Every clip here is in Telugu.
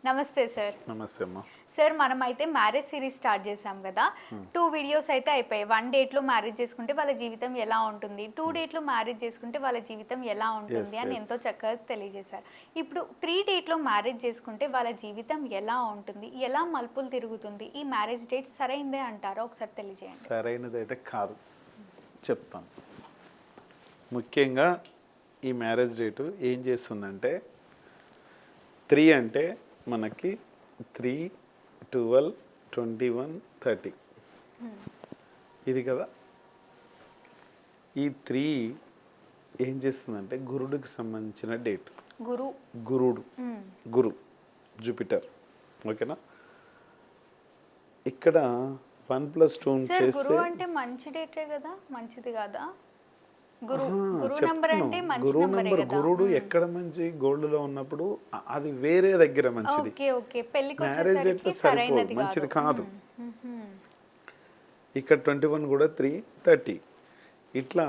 నమస్తే సార్. నమస్తే అమ్మా. సార్ మనమైతే మ్యారేజ్ సిరీస్ స్టార్ట్ చేసాం కదా. 2 వీడియోస్ అయితే అయిపోయాయి. 1 డేట్లో మ్యారేజ్ చేసుకుంటే వాళ్ళ జీవితం ఎలా ఉంటుంది, 2 డేట్లో మ్యారేజ్ చేసుకుంటే వాళ్ళ జీవితం ఎలా ఉంటుంది అని ఎంతో చక్కగా తెలియజేశారు. ఇప్పుడు 3 డేట్లో మ్యారేజ్ చేసుకుంటే వాళ్ళ జీవితం ఎలా ఉంటుంది, ఎలా మలుపులు తిరుగుతుంది, ఈ మ్యారేజ్ డేట్ సరైందే అంటారా? ఒకసారి తెలియజేయండి. సరైనది అయితే కాదు, చెప్తాను. ముఖ్యంగా ఈ మ్యారేజ్ డేటు ఏం చేస్తుందంటే 3 అంటే మనకి 3, 12, 21, 30 ఇది కదా. ఈ 3 ఏం చేస్తుందంటే గురుడికి సంబంధించిన డేట్. గురు జూపిటర్. ఓకేనా. ఇక్కడ 1+2 చేస్తే అంటే మంచి డేటే కదా, మంచిది కాదా? గురుడు ఎక్కడ మంచి గోల్డ్ లో ఉన్నప్పుడు అది వేరే దగ్గర మంచిది, మ్యారేజ్ డేట్ సరిపోదు, మంచిది కాదు. ఇక్కడ 21 కూడా 3, 30 ఇట్లా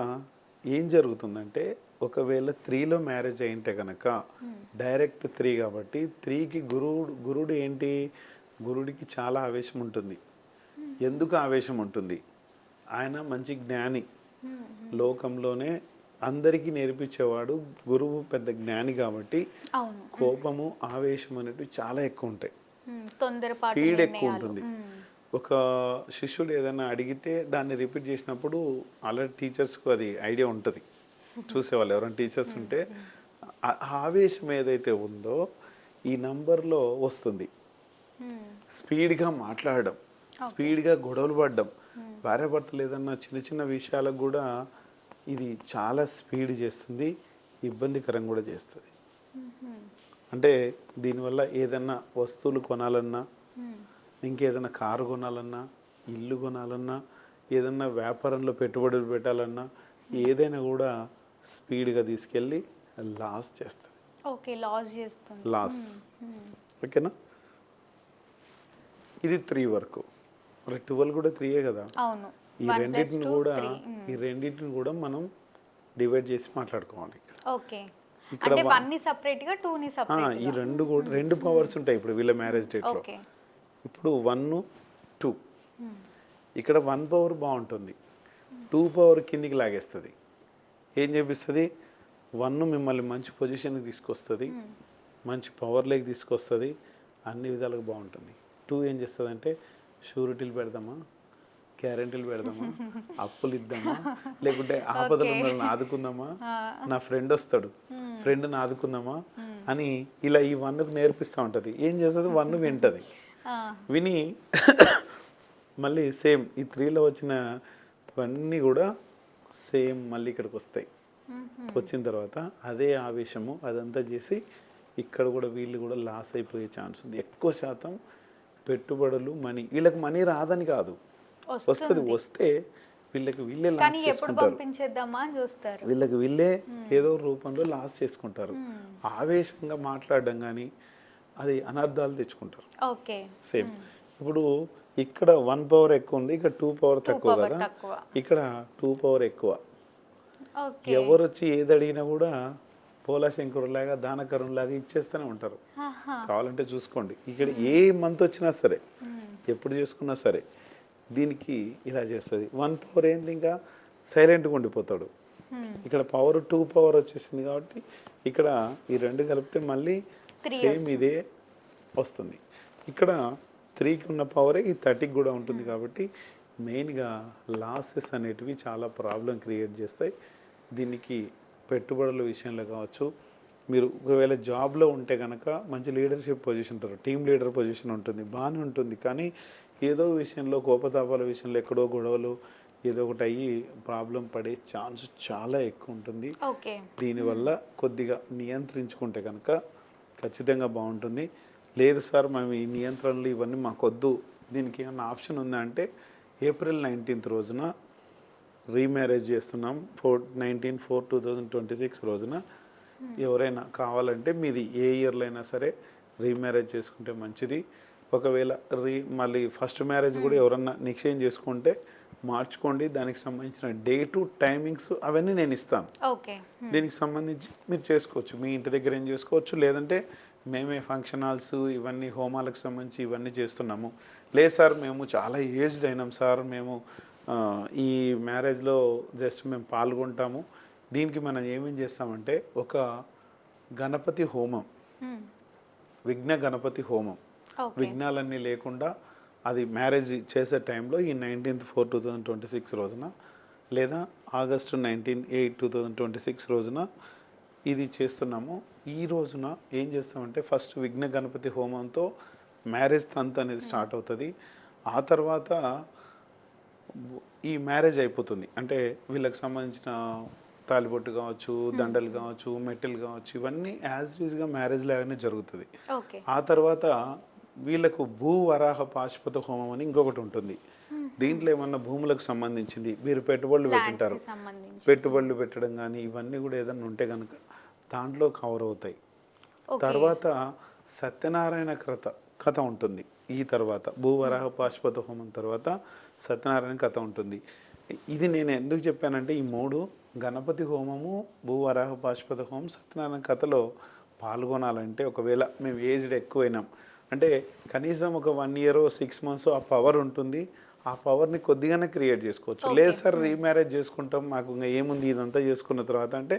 ఏం జరుగుతుందంటే ఒకవేళ 3లో మ్యారేజ్ అయింటే కనుక డైరెక్ట్ 3 కాబట్టి 3కి గురుడు ఏంటి, గురుడికి చాలా ఆవేశం ఉంటుంది. ఎందుకు ఆవేశం ఉంటుంది? ఆయన మంచి జ్ఞాని, లోకంలోనే అందరికీ నేర్పించేవాడు. గురువు పెద్ద జ్ఞాని కాబట్టి కోపము ఆవేశం అనేవి చాలా ఎక్కువ ఉంటాయి, స్పీడ్ ఎక్కువ ఉంటుంది. ఒక శిష్యుడు ఏదైనా అడిగితే దాన్ని రిపీట్ చేసినప్పుడు ఆల్రెడీ టీచర్స్కు అది ఐడియా ఉంటుంది, చూసేవాళ్ళు ఎవరైనా టీచర్స్ ఉంటే. ఆవేశం ఏదైతే ఉందో ఈ నంబర్లో వస్తుంది. స్పీడ్గా మాట్లాడడం, స్పీడ్గా గొడవలు పడడం, భార్యాభర్తలు ఏదన్నా చిన్న చిన్న విషయాలకు కూడా ఇది చాలా స్పీడ్ చేస్తుంది, ఇబ్బందికరం కూడా చేస్తుంది. అంటే దీనివల్ల ఏదన్నా వస్తువులు కొనాలన్నా, ఇంకేదైనా కారు కొనాలన్నా, ఇల్లు కొనాలన్నా, ఏదన్నా వ్యాపారంలో పెట్టుబడులు పెట్టాలన్నా ఏదైనా కూడా స్పీడ్గా తీసుకెళ్ళి లాస్ చేస్తుంది. లాస్. ఓకేనా. ఇది 3 వరకు. 12 కూడా 3 కదా. ఈ రెండింటిని కూడా మనం డివైడ్ చేసి మాట్లాడుకోవాలి. ఇక్కడ ఈ రెండు పవర్స్ ఉంటాయి ఇప్పుడు వీళ్ళ మ్యారేజ్ డేట్లో. ఇప్పుడు 1, 2 ఇక్కడ 1 పవర్ బాగుంటుంది, 2 పవర్ కిందికి లాగేస్తుంది. ఏం చేపిస్తుంది? 1 మిమ్మల్ని మంచి పొజిషన్కి తీసుకొస్తుంది, మంచి పవర్లోకి తీసుకొస్తుంది, అన్ని విధాలుగా బాగుంటుంది. 2 ఏం చేస్తుంది అంటే షూరిటీలు పెడదామా, గ్యారెంటీలు పెడదామా, అప్పులు ఇద్దామా, లేకుంటే ఆపదలు మనల్ని ఆదుకుందామా, నా ఫ్రెండ్ వస్తాడు ఫ్రెండ్ని ఆదుకుందామా అని ఇలా ఈ 1కు నేర్పిస్తూ ఉంటుంది. ఏం చేస్తుంది? 1 వింటుంది, విని మళ్ళీ సేమ్ ఈ 3లో వచ్చినవన్నీ కూడా సేమ్ మళ్ళీ ఇక్కడికి వస్తాయి. వచ్చిన తర్వాత అదే ఆవేశము అదంతా చేసి ఇక్కడ కూడా వీళ్ళు కూడా లాస్ అయిపోయే ఛాన్స్ ఉంది. ఎక్కువ శాతం పెట్టుబడులు, మనీ, వీళ్ళకి మనీ రాదని కాదు, వస్తుంది. వస్తే వీళ్ళకి వీళ్ళే లాస్ చేసుకుంటారు, వీళ్ళకి వీళ్ళే ఏదో రూపంలో లాస్ చేసుకుంటారు. ఆవేశంగా మాట్లాడడం కానీ అది అనర్థాలు తెచ్చుకుంటారు. సేమ్ ఇప్పుడు ఇక్కడ 1 పవర్ ఎక్కువ ఉంది, ఇక్కడ 2 పవర్ తక్కువ కదా. ఇక్కడ 2 పవర్ ఎక్కువ. ఎవరు వచ్చి ఏది అడిగినా కూడా పోలాశంకరులాగా దానకరులాగా ఇచ్చేస్తూనే ఉంటారు. కావాలంటే చూసుకోండి, ఇక్కడ ఏ మంత్ వచ్చినా సరే, ఎప్పుడు చేసుకున్నా సరే దీనికి ఇలా చేస్తుంది. 1 పవర్ ఏంది, ఇంకా సైలెంట్గా ఉండిపోతాడు. ఇక్కడ పవర్ 2 పవర్ వచ్చేసింది కాబట్టి ఇక్కడ ఈ 2 కలిపితే మళ్ళీ సేమ్ ఇదే వస్తుంది. ఇక్కడ 3కి ఉన్న పవరే ఈ 30కి కూడా ఉంటుంది. కాబట్టి మెయిన్గా లాసెస్ అనేటివి చాలా ప్రాబ్లం క్రియేట్ చేస్తాయి. దీనికి పెట్టుబడుల విషయంలో కావచ్చు, మీరు ఒకవేళ జాబ్లో ఉంటే కనుక మంచి లీడర్షిప్ పొజిషన్ ఉంటారు, టీమ్ లీడర్ పొజిషన్ ఉంటుంది, బాగానే ఉంటుంది. కానీ ఏదో విషయంలో కోపతాపాల విషయంలో ఎక్కడో గొడవలు ఏదో ఒకటి అయ్యి ప్రాబ్లం పడే ఛాన్స్ చాలా ఎక్కువ ఉంటుంది. దీనివల్ల కొద్దిగా నియంత్రించుకుంటే కనుక ఖచ్చితంగా బాగుంటుంది. లేదు సార్ మేము ఈ నియంత్రణలు ఇవన్నీ మాకొద్దు, దీనికి ఏమన్నా ఆప్షన్ ఉందా అంటే ఏప్రిల్ 19th రోజున రీమ్యారేజ్ చేస్తున్నాం. 19/4/2026 రోజున ఎవరైనా కావాలంటే మీది ఏ ఇయర్లో అయినా సరే రీమ్యారేజ్ చేసుకుంటే మంచిది. ఒకవేళ మళ్ళీ ఫస్ట్ మ్యారేజ్ కూడా ఎవరన్నా నిశ్చయం చేసుకుంటే మార్చుకోండి, దానికి సంబంధించిన డేటు టైమింగ్స్ అవన్నీ నేను ఇస్తాను. ఓకే. దీనికి సంబంధించి మీరు చేసుకోవచ్చు, మీ ఇంటి దగ్గర ఏం చేసుకోవచ్చు, లేదంటే మేమే ఫంక్షన్ హాల్స్ ఇవన్నీ హోమాలకు సంబంధించి ఇవన్నీ చేస్తున్నాము. లేదు సార్ మేము చాలా ఏజ్డ్ అయినాం సార్, మేము ఈ మ్యారేజ్లో జస్ట్ మేము పాల్గొంటాము, దీనికి మనం ఏమేం చేస్తామంటే ఒక గణపతి హోమం, విఘ్న గణపతి హోమం, విఘ్నాలన్నీ లేకుండా అది మ్యారేజ్ చేసే టైంలో ఈ 19/4/2026 రోజున లేదా August 19/8/2026 రోజున ఇది చేస్తున్నాము. ఈ రోజున ఏం చేస్తామంటే ఫస్ట్ విఘ్న గణపతి హోమంతో మ్యారేజ్ తంతు అనేది స్టార్ట్ అవుతుంది. ఆ తర్వాత ఈ మ్యారేజ్ అయిపోతుంది. అంటే వీళ్ళకి సంబంధించిన తాలిబొట్టు కావచ్చు, దండలు కావచ్చు, మెట్టెలు కావచ్చు, ఇవన్నీ యాజ్ యూజ్గా మ్యారేజ్ లాగానే జరుగుతుంది. ఆ తర్వాత వీళ్ళకు భూవరాహ పాశుపత హోమం అని ఇంకొకటి ఉంటుంది. దీంట్లో ఏమన్నా భూములకు సంబంధించింది మీరు పెట్టుబడులు పెట్టింటారు, పెట్టుబడులు పెట్టడం కానీ ఇవన్నీ కూడా ఏదన్నా ఉంటే కనుక దాంట్లో కవర్ అవుతాయి. తర్వాత సత్యనారాయణ కథ ఉంటుంది. ఈ తర్వాత భూవరాహ పాశుపత హోమం తర్వాత సత్యనారాయణ కథ ఉంటుంది. ఇది నేను ఎందుకు చెప్పానంటే ఈ 3 గణపతి హోమము, భూవరాహ పాశుపత హోమం, సత్యనారాయణ కథలో పాల్గొనాలంటే ఒకవేళ మేము ఏజ్డ్ ఎక్కువైనాం అంటే కనీసం ఒక 1 year 6 months ఆ పవర్ ఉంటుంది. ఆ పవర్ని కొద్దిగానే క్రియేట్ చేసుకోవచ్చు. లేదు సార్ రీమ్యారేజ్ చేసుకుంటాం, మాకు ఇంకా ఏముంది ఇదంతా చేసుకున్న తర్వాత అంటే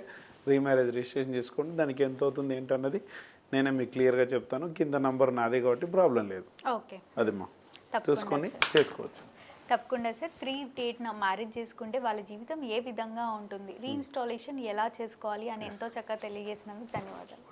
రీమ్యారేజ్ రిజిస్ట్రేషన్ చేసుకోండి, దానికి ఎంత అవుతుంది ఏంటన్నది నేనే మీకు క్లియర్గా చెప్తాను. కింద నంబర్ నాదే కాబట్టి ప్రాబ్లం లేదు. ఓకే, అదేమ్మా చూసుకొని చేసుకోవచ్చు. తప్పకుండా సార్. 3 date మ్యారేజ్ చేసుకుంటే వాళ్ళ జీవితం ఏ విధంగా ఉంటుంది, రీఇన్స్టాలేషన్ ఎలా చేసుకోవాలి అని ఎంతో చక్కగా తెలియజేసినందుకు ధన్యవాదాలు.